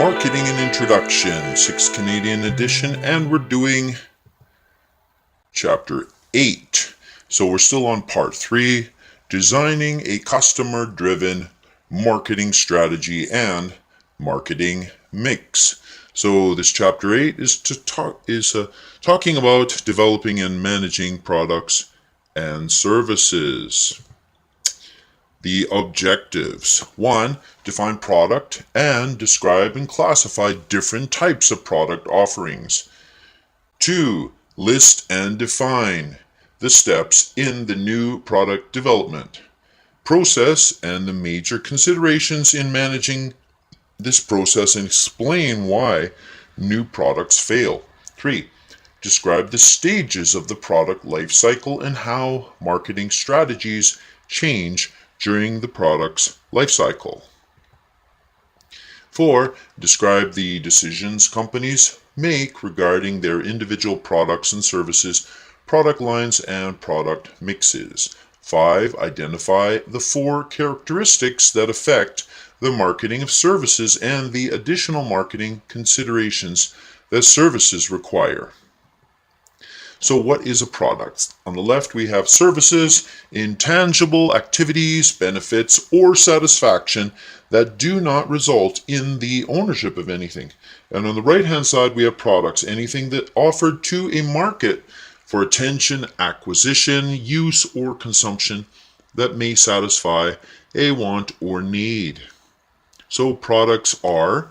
Marketing and Introduction, 6th Canadian edition, and we're doing Chapter 8. So we're still on Part 3, Designing a Customer-Driven Marketing Strategy and Marketing Mix. So this Chapter 8 is talking about developing and managing products and services. The objectives. 1. Define product and describe and classify different types of product offerings. 2. List and define the steps in the new product development process and the major considerations in managing this process, and explain why new products fail. 3. Describe the stages of the product life cycle and how marketing strategies change during the product's life cycle. 4. Describe the decisions companies make regarding their individual products and services, product lines, and product mixes. 5. Identify the 4 characteristics that affect the marketing of services and the additional marketing considerations that services require. So what is a product? On the left we have services, intangible activities, benefits, or satisfaction that do not result in the ownership of anything. And on the right hand side we have products, anything that offered to a market for attention, acquisition, use, or consumption that may satisfy a want or need. So products are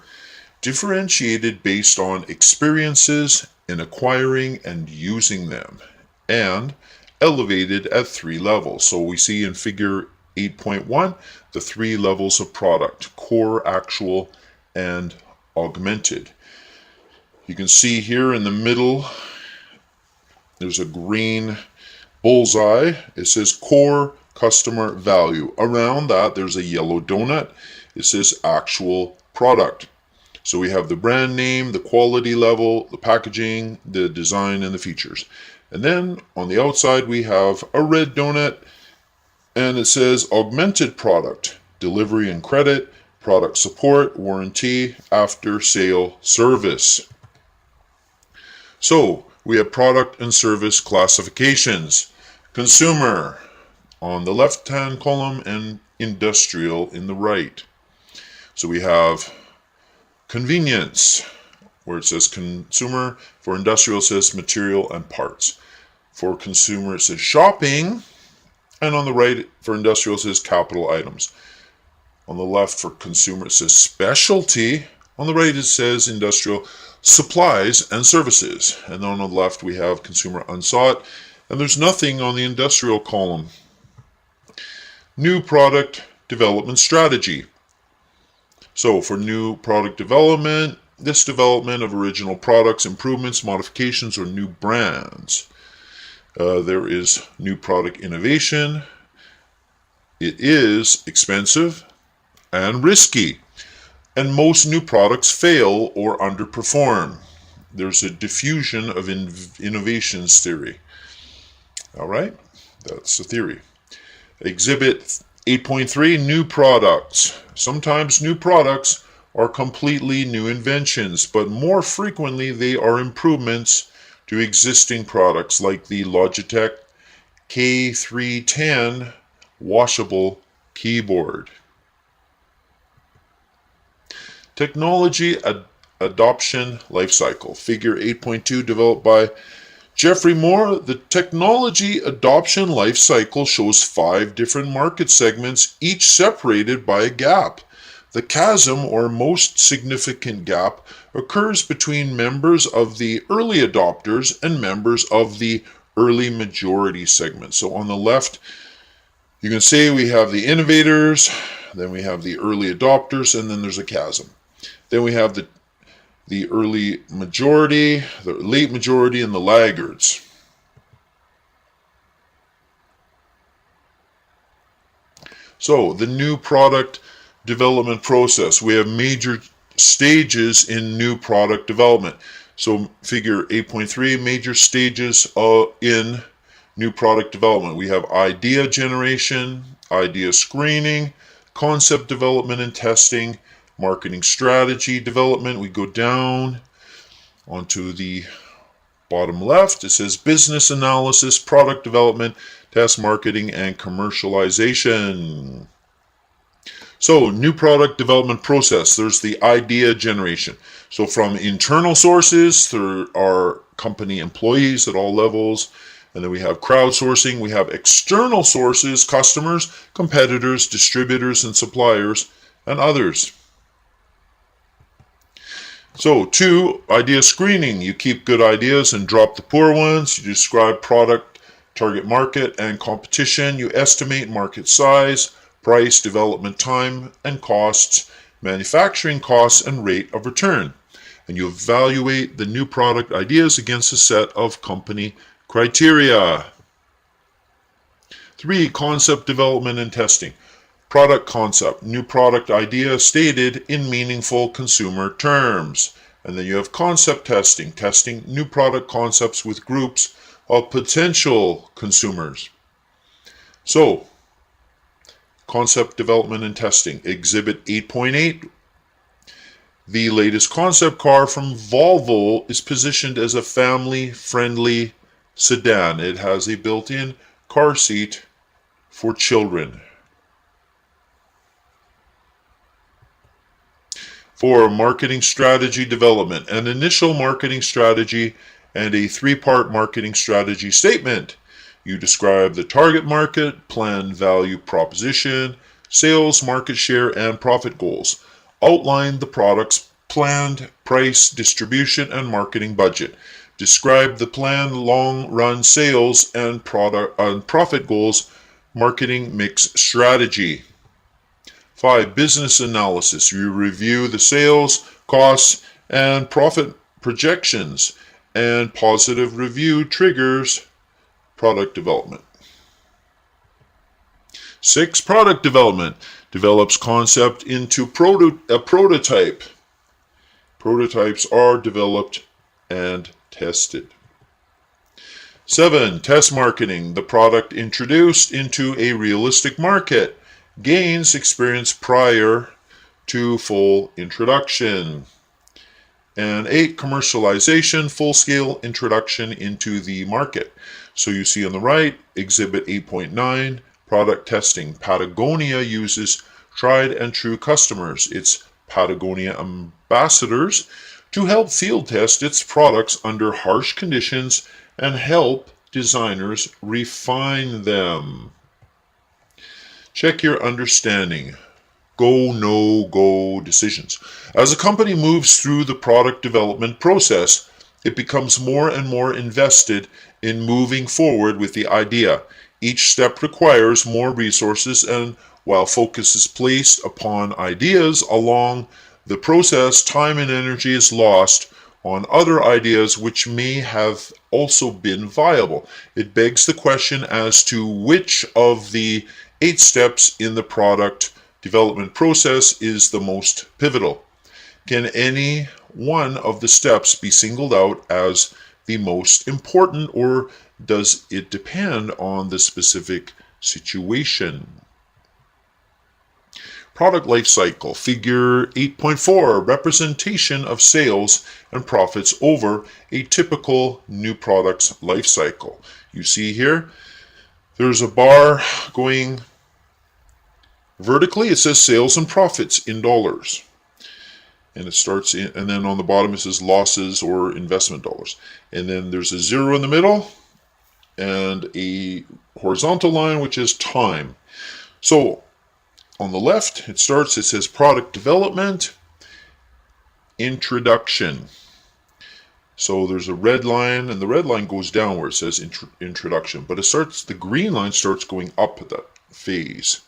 differentiated based on experiences in acquiring and using them, and elevated at 3 levels. So we see in figure 8.1 the 3 levels of product: core, actual, and augmented. You can see here in the middle there's a green bullseye. It says core customer value. Around that there's a yellow donut. It says actual product. So we have the brand name, the quality level, the packaging, the design, and the features. And then on the outside we have a red donut, and it says augmented product, delivery and credit, product support, warranty, after sale service. So we have product and service classifications. Consumer on the left hand column and industrial in the right. So we have convenience, where it says consumer. For industrial it says material and parts. For consumer it says shopping, and on the right for industrial it says capital items. On the left for consumer it says specialty. On the right it says industrial supplies and services. And then on the left we have consumer unsought, and there's nothing on the industrial column. New product development strategy. So for new product development, this development of original products, improvements, modifications, or new brands. There is new product innovation. It is expensive and risky, and most new products fail or underperform. There's a diffusion of innovations theory. All right, that's the theory. Exhibit 8.3, new products. Sometimes new products are completely new inventions, but more frequently they are improvements to existing products, like the Logitech K310 washable keyboard. Technology adoption lifecycle. Figure 8.2, developed by Jeffrey Moore. The technology adoption life cycle shows 5 different market segments, each separated by a gap. The chasm, or most significant gap, occurs between members of the early adopters and members of the early majority segment. So on the left, you can say we have the innovators, then we have the early adopters, and then there's a chasm. Then we have the early majority, the late majority, and the laggards. So the new product development process. We have major stages in new product development. So figure 8.3, major stages in new product development. We have idea generation, idea screening, concept development and testing, marketing strategy development. We go down onto the bottom left. It says business analysis, product development, test marketing, and commercialization. So, new product development process. There's the idea generation. So from internal sources, there are company employees at all levels. And then we have crowdsourcing. We have external sources, customers, competitors, distributors, and suppliers, and others. So 2, idea screening. You keep good ideas and drop the poor ones. You describe product, target market, and competition. You estimate market size, price, development time, and costs, manufacturing costs, and rate of return. And you evaluate the new product ideas against a set of company criteria. 3, concept development and testing. Product concept, new product idea stated in meaningful consumer terms. And then you have concept testing, testing new product concepts with groups of potential consumers. So, concept development and testing. Exhibit 8.8. The latest concept car from Volvo is positioned as a family-friendly sedan. It has a built-in car seat for children. 4, marketing strategy development. An initial marketing strategy and a 3-part marketing strategy statement. You describe the target market, plan value proposition, sales, market share, and profit goals. Outline the product's planned price, distribution, and marketing budget. Describe the planned long-run sales and profit goals, marketing mix strategy. 5, business analysis. You review the sales, costs, and profit projections, and positive review triggers product development. 6, product development. Develops concept into a prototype. Prototypes are developed and tested. 7, test marketing. The product introduced into a realistic market. Gains experience prior to full introduction. And 8, commercialization, full-scale introduction into the market. So you see on the right, Exhibit 8.9, product testing. Patagonia uses tried and true customers, its Patagonia ambassadors, to help field test its products under harsh conditions and help designers refine them. Check your understanding. Go, no, go decisions. As a company moves through the product development process, it becomes more and more invested in moving forward with the idea. Each step requires more resources, and while focus is placed upon ideas along the process, time and energy is lost on other ideas which may have also been viable. It begs the question as to which of the 8 steps in the product development process is the most pivotal. Can any one of the steps be singled out as the most important, or does it depend on the specific situation? Product life cycle, figure 8.4, representation of sales and profits over a typical new product's life cycle. You see here, there's a bar going vertically. It says sales and profits in dollars. And it starts in, and then on the bottom it says losses or investment dollars. And then there's a 0 in the middle and a horizontal line which is time. So on the left it says product development, introduction. So there's a red line, and the red line goes down where it says introduction, but the green line starts going up at that phase.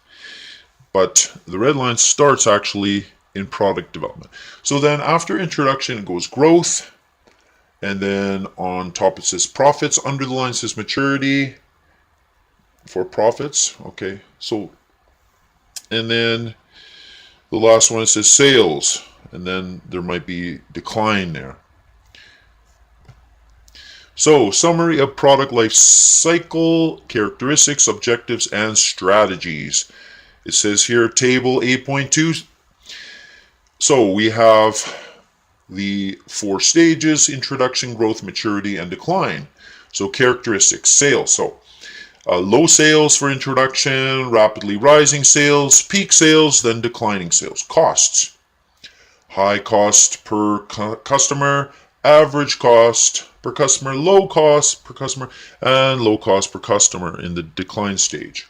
But the red line starts actually in product development. So then after introduction it goes growth, and then on top it says profits, under the line says maturity for profits. Okay, so, and then the last one it says sales, and then there might be decline there. So, summary of product life cycle, characteristics, objectives, and strategies. It says here, table 8.2, So we have the 4 stages: introduction, growth, maturity, and decline. So characteristics: sales. So low sales for introduction, rapidly rising sales, peak sales, then declining sales. Costs: high cost per customer, average cost per customer, low cost per customer, and low cost per customer in the decline stage.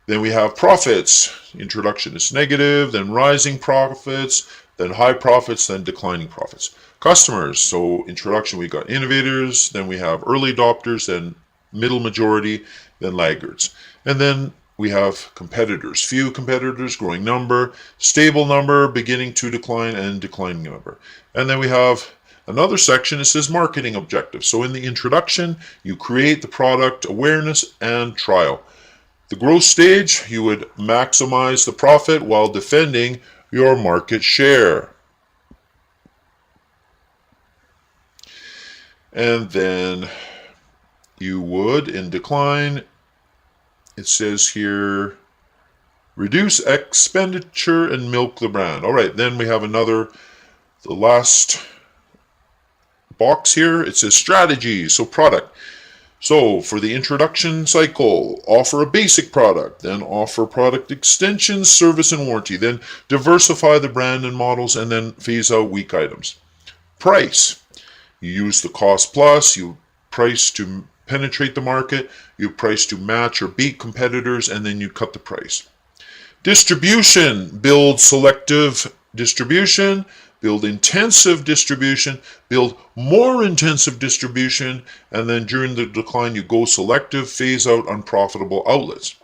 Then we have profits. Introduction is negative, then rising profits, then high profits, then declining profits. Customers, so introduction we got innovators, then we have early adopters, then middle majority, then laggards. And then we have competitors. Few competitors, growing number, stable number, beginning to decline, and declining number. And then we have another section. It says marketing objectives. So in the introduction, you create the product awareness and trial. The growth stage, you would maximize the profit while defending your market share. And then you would, in decline, it says here, reduce expenditure and milk the brand. All right, then we have the last box here. It says strategy, so product. So for the introduction cycle, offer a basic product, then offer product extensions, service, and warranty, then diversify the brand and models, and then phase out weak items. Price, you use the cost plus, you price to penetrate the market, you price to match or beat competitors, and then you cut the price. Distribution, build selective distribution, build intensive distribution, build more intensive distribution, and then during the decline you go selective, phase out unprofitable outlets.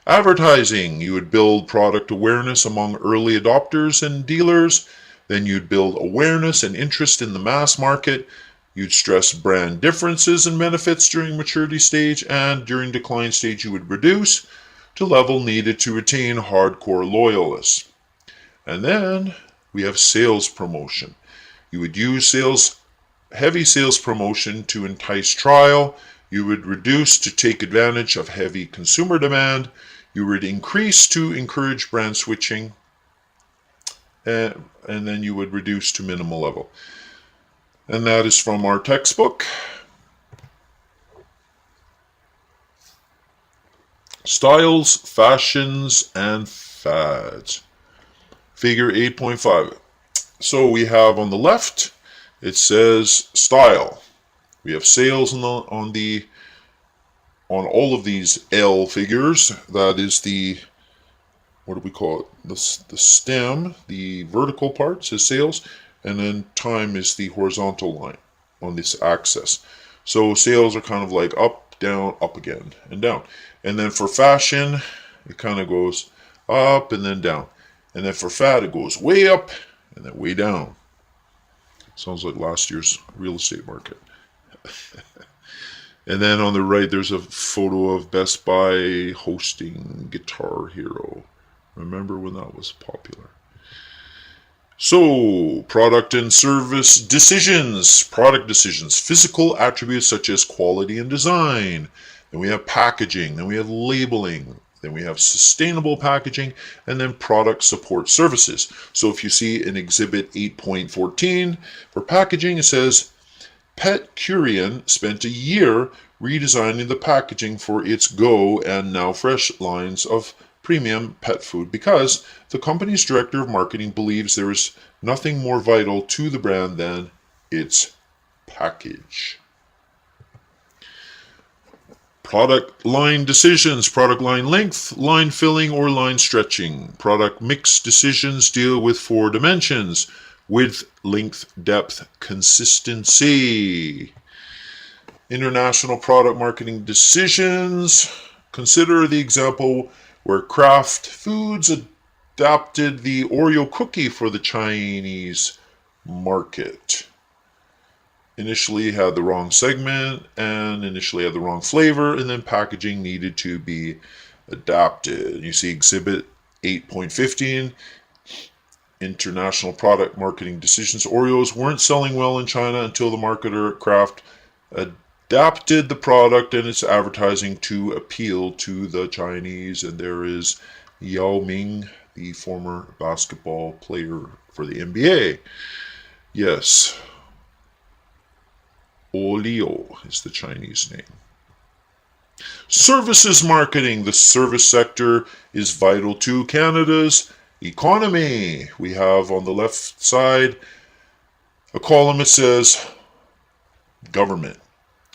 Advertising, you would build product awareness among early adopters and dealers, then you'd build awareness and interest in the mass market, you'd stress brand differences and benefits during maturity stage, and during decline stage you would reduce to level needed to retain hardcore loyalists. And then we have sales promotion. You would use heavy sales promotion to entice trial. You would reduce to take advantage of heavy consumer demand. You would increase to encourage brand switching. And then you would reduce to minimal level. And that is from our textbook. Styles, fashions, and fads. Figure 8.5. So we have on the left, it says style. We have sales on all of these L figures. That is the, what do we call it? The stem, the vertical part says sales, and then time is the horizontal line on this axis. So sales are kind of like up, down, up again, and down. And then for fashion, it kind of goes up and then down. And then for fad, it goes way up and then way down. Sounds like last year's real estate market. And then on the right, there's a photo of Best Buy hosting Guitar Hero. Remember when that was popular? So, product and service decisions. Product decisions. Physical attributes such as quality and design. Then we have packaging. Then we have labeling. Then we have sustainable packaging, and then product support services. So if you see in Exhibit 8.14 for packaging, it says, Pet Curian spent a year redesigning the packaging for its Go and Now Fresh lines of premium pet food because the company's director of marketing believes there is nothing more vital to the brand than its package. Product line decisions, product line length, line filling, or line stretching. Product mix decisions deal with 4 dimensions: width, length, depth, consistency. International product marketing decisions. Consider the example where Kraft Foods adapted the Oreo cookie for the Chinese market. Initially had the wrong segment and initially had the wrong flavor, and then packaging needed to be adapted. You see Exhibit 8.15, international product marketing decisions. Oreos weren't selling well in China until the marketer at Kraft adapted the product and its advertising to appeal to the Chinese. And there is Yao Ming the former basketball player for the NBA. Yes, Olio is the Chinese name. Services marketing. The service sector is vital to Canada's economy. We have on the left side a column that says government.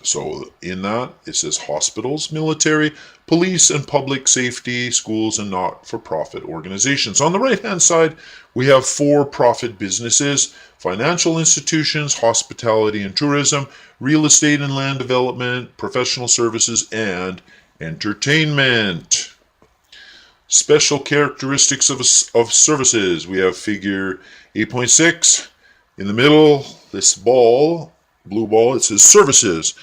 So in that, it says hospitals, military, police and public safety, schools, and not-for-profit organizations. On the right-hand side, we have for-profit businesses, financial institutions, hospitality and tourism, real estate and land development, professional services, and entertainment. Special characteristics of services. We have figure 8.6. In the middle, this ball, blue ball, it says services.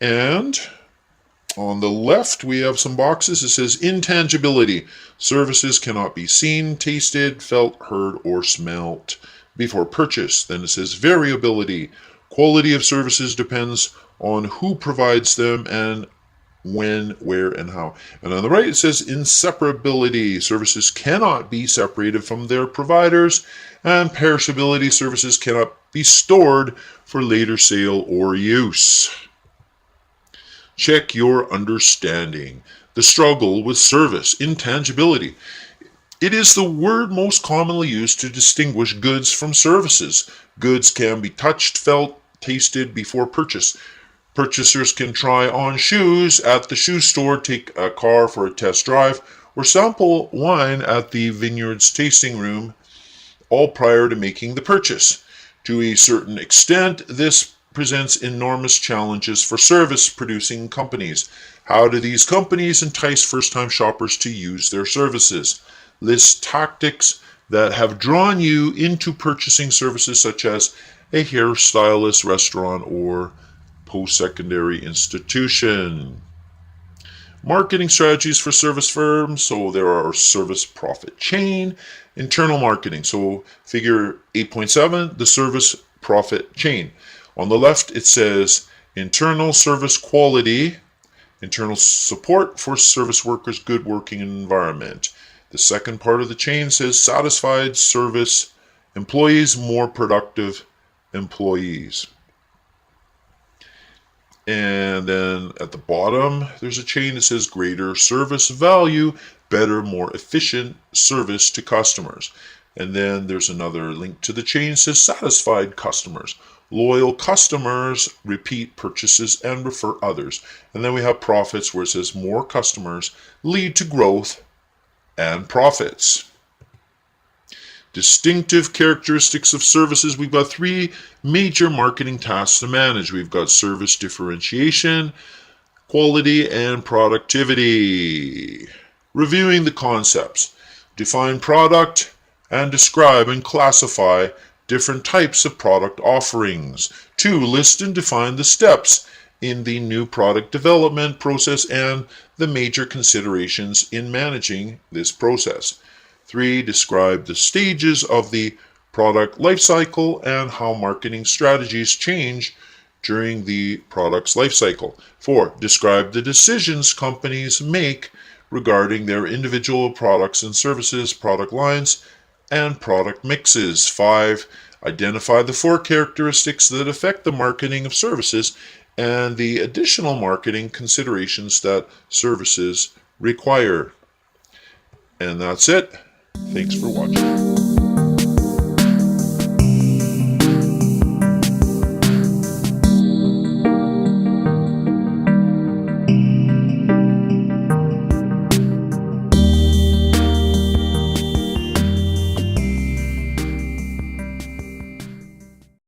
And on the left, we have some boxes. It says intangibility. Services cannot be seen, tasted, felt, heard, or smelt before purchase. Then it says variability. Quality of services depends on who provides them and when, where, and how. And on the right, it says inseparability. Services cannot be separated from their providers, and perishability. Services cannot be stored for later sale or use. Check your understanding. The struggle with service. Intangibility. It is the word most commonly used to distinguish goods from services. Goods can be touched, felt, tasted before purchase. Purchasers can try on shoes at the shoe store, take a car for a test drive, or sample wine at the vineyard's tasting room, all prior to making the purchase. To a certain extent, this presents enormous challenges for service-producing companies. How do these companies entice first-time shoppers to use their services? List tactics that have drawn you into purchasing services such as a hairstylist, restaurant, or post-secondary institution. Marketing strategies for service firms. So there are service profit chain, internal marketing. So figure 8.7, the service profit chain. On the left, it says internal service quality, internal support for service workers, good working environment. The second part of the chain says satisfied service employees, more productive employees. And then at the bottom, there's a chain that says greater service value, better, more efficient service to customers. And then there's another link to the chain that says satisfied customers. Loyal customers repeat purchases and refer others. And then we have profits where it says more customers lead to growth and profits. Distinctive characteristics of services. We've got three major marketing tasks to manage. We've got service differentiation, quality, and productivity. Reviewing the concepts. Define product and describe and classify different types of product offerings. 2. List and define the steps in the new product development process and the major considerations in managing this process. 3. Describe the stages of the product lifecycle and how marketing strategies change during the product's lifecycle. 4. Describe the decisions companies make regarding their individual products and services, product lines, and product mixes. 5. Identify the 4 characteristics that affect the marketing of services and the additional marketing considerations that services require. And that's it. Thanks for watching.